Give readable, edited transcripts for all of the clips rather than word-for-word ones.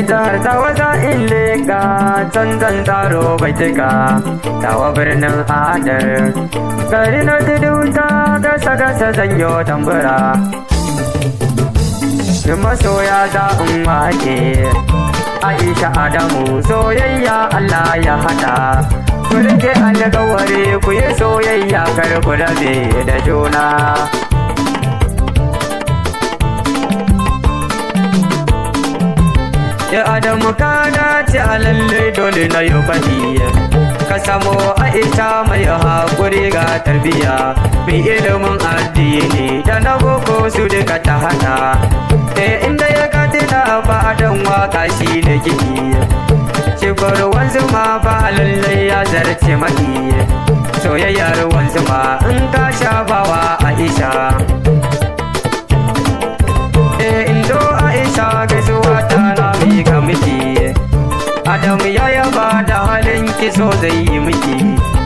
jihar tawa za in leka canzan tsaro bai tuka tawa birnin adar gari na tudu ta gasa gasa zanyo tambura masoya za in wake Aisha Adamu soyayya Allah ya hada ku rike alƙawari ku yi soyayya kar ku rabe da juna ya Adamu ka dace a lalle dole na yi faɗi ka samo Aisha mai haƙuri ga tarbiya mai ilimin addini da na boko su duka ta hana inda ya katina ba don waka shi da gini shigar wanzu ma ba lallai ya zarce maki soyayyar wanzu ma in ka sha bawa Aisha indo Aisha gaisuwa ta na mika miki Adamu ya yaba da halin ki so zai yi miki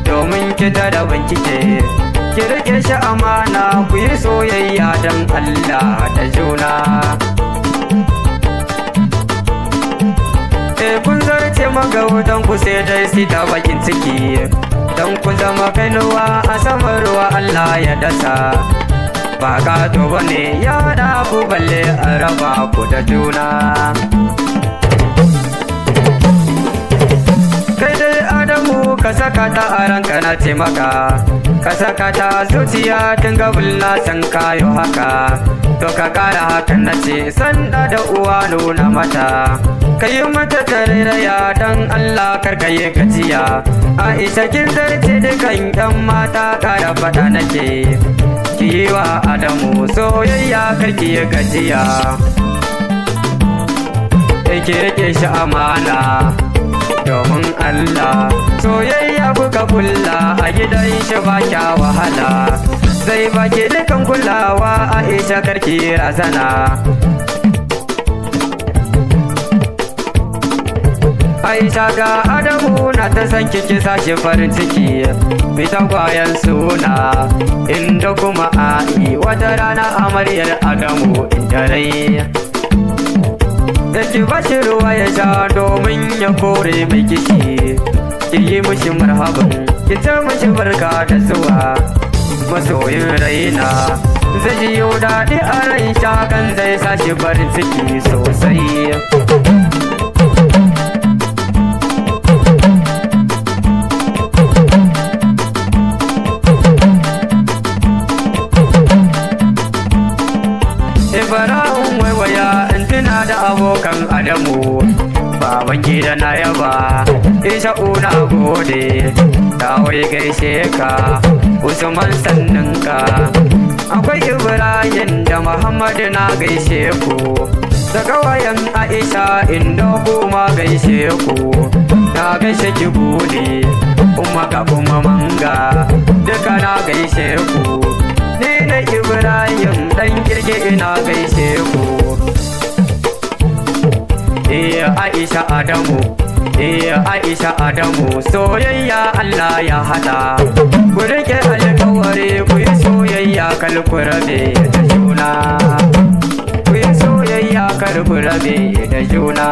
domin ki da daban kike ki rike shi amana ku yi soyayya don Allah da juna kun zarce magautan ku sai dai si ta bakin ciki don ku zama kainuwa a saman ruwa Allah ya dasa ba gado bane ya da ku balle a raba ku da juna kai dai Adamu ka saka ta a ranka na ce maka ka saka ta zuciya tun gabul na san kayo haka to ka kara hakan na ce sanda da uwa nuna mata ka yi mata tarairaya don Allah karka yi gajiya Aisha kin zarce dukan yan mata kara fada nake ki yi wa Adamu soyayya karki yi gajiya ki rike shi amana domin Allah soyayya kuka kulla a gidan shi ba kya wahala zai baki dukan kulawa Aisha karki razana Aisha ga Adamu na ta san kiki sashi farin ciki fita kwayan suna inda kuma ai wata rana amaryar Adamu inda rai da ki bashi ruwa ya sha domin ya kore mai kishi ki yi mishi marhaban ki ta mishi barka da zuwa masoyin raina zai ji yau daɗi a rai shakan zai sashi farin ciki sosai Ibrahim waiwaya in tuna da abokan Adamu baban gida na yaba Isha'u na gode ta wai gaishe ka Usman sannin ka akwai Ibrahim da Muhammadu na gaishe ku da kawayen Aisha inda kuma gaishe ku na gaishe ki bude kuma ka kuma manga duka na gaishe ku ni da Ibrahim dan kirge ina gaishe ku Aisha Adamu Aisha Adamu soyayya Allah ya hada ku rike alƙawari ku yi soyayya kal ku rabe da juna ku yi soyayya kal ku rabe da juna